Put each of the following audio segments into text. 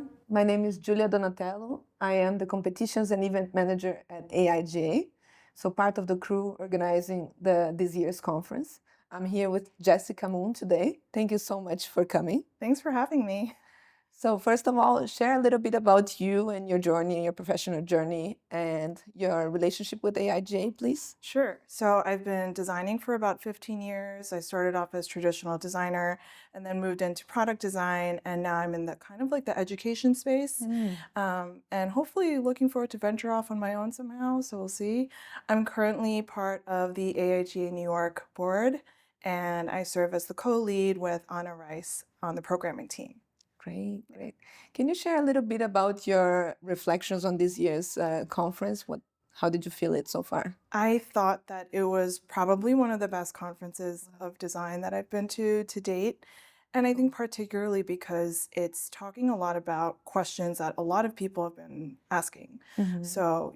everyone. My name is Julia Donatello. I am the Competitions and Event Manager at AIGA, so part of the crew organizing this year's conference. I'm here with Jessica Moon today. Thank you so much for coming. Thanks for having me. So first of all, share a little bit about you and your journey, your professional journey, and your relationship with AIGA, please. Sure. So I've been designing for about 15 years. I started off as traditional designer and then moved into product design. And now I'm in the kind of like the education space. And hopefully looking forward to venture off on my own somehow. So we'll see. I'm currently part of the AIGA New York board, and I serve as the co-lead with Anna Rice on the programming team. Great, great. Can you share a little bit about your reflections on this year's conference? How did you feel it so far? I thought that it was probably one of the best conferences of design that I've been to date. And I think particularly because it's talking a lot about questions that a lot of people have been asking. So,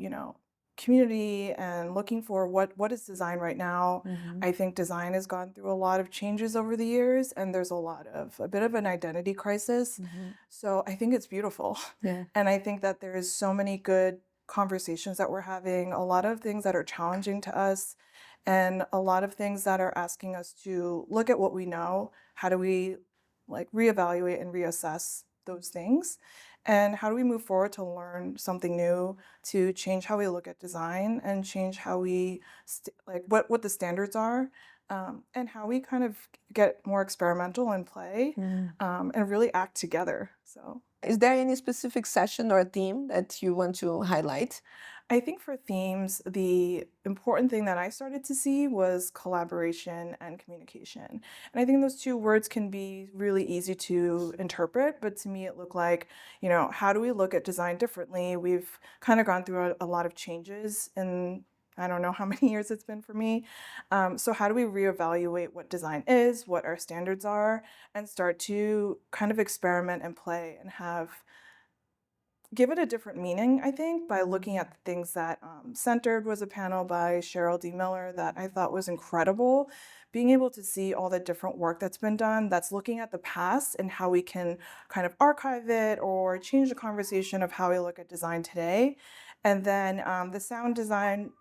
community and looking for what is design right now. I think design has gone through a lot of changes over the years, and there's a bit of an identity crisis. So I think it's beautiful. Yeah. And I think that there is so many good conversations that we're having, a lot of things that are challenging to us, and a lot of things that are asking us to look at what we know. How do we reevaluate and reassess those things? And how do we move forward to learn something new, to change how we look at design and change how we what the standards are, and how we kind of get more experimental and play, and really act together. So is there any specific session or theme that you want to highlight? I think for themes, the important thing that I started to see was collaboration and communication. And I think those two words can be really easy to interpret, but to me it looked like, how do we look at design differently? We've kind of gone through a lot of changes in I don't know how many years it's been for me. So how do we reevaluate what design is, what our standards are, and start to kind of experiment and play and give it a different meaning, I think, by looking at the things that Centered was a panel by Cheryl D. Miller that I thought was incredible. Being able to see all the different work that's been done, that's looking at the past and how we can kind of archive it or change the conversation of how we look at design today. And then the sound design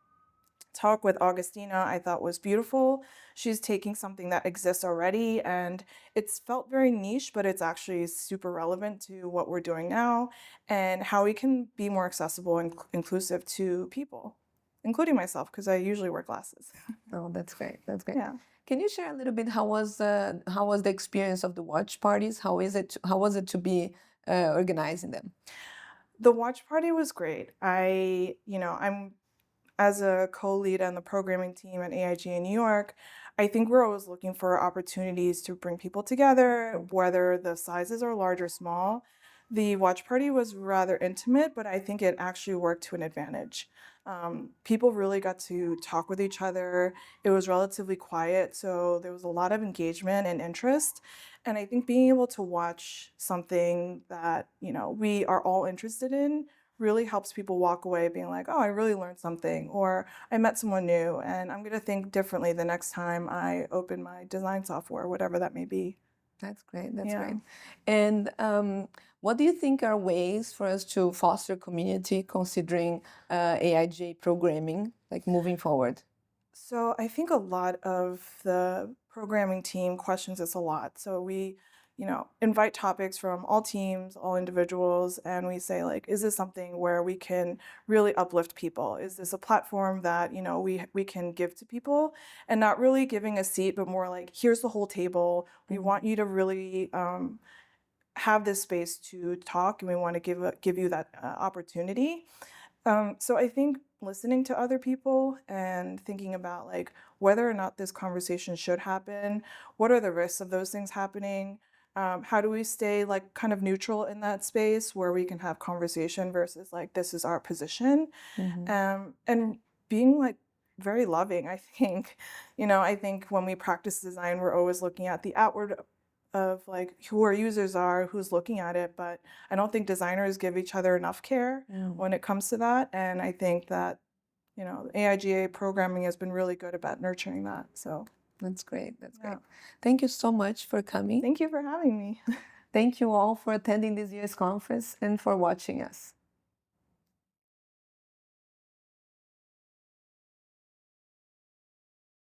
talk with Augustina I thought was beautiful. She's taking something that exists already, and it's felt very niche, but it's actually super relevant to what we're doing now and how we can be more accessible and inclusive to people, including myself, because I usually wear glasses. Oh, that's great. That's great. Yeah. Can you share a little bit how was the experience of the watch parties? How was it to be organizing them? The watch party was great. I'm as a co-lead on the programming team at AIG in New York, I think we're always looking for opportunities to bring people together, whether the sizes are large or small. The watch party was rather intimate, but I think it actually worked to an advantage. People really got to talk with each other. It was relatively quiet, so there was a lot of engagement and interest. And I think being able to watch something that, we are all interested in really helps people walk away being like, oh, I really learned something, or I met someone new, and I'm going to think differently the next time I open my design software, whatever that may be. That's great. That's Yeah. great. And what do you think are ways for us to foster community considering AIJ programming, like moving forward? So I think a lot of the programming team questions this a lot. So we, invite topics from all teams, all individuals, and we say like, is this something where we can really uplift people? Is this a platform that, we can give to people, and not really giving a seat, but more like, here's the whole table. We want you to really have this space to talk, and we want to give you that opportunity. So I think listening to other people and thinking about like whether or not this conversation should happen, what are the risks of those things happening? How do we stay like kind of neutral in that space where we can have conversation versus like this is our position, and being like very loving. I think, I think when we practice design, we're always looking at the outward of like who our users are, who's looking at it, but I don't think designers give each other enough care when it comes to that. And I think that, AIGA programming has been really good about nurturing that. So That's great. That's yeah. great. Thank you so much for coming. Thank you for having me. Thank you all for attending this year's conference and for watching us.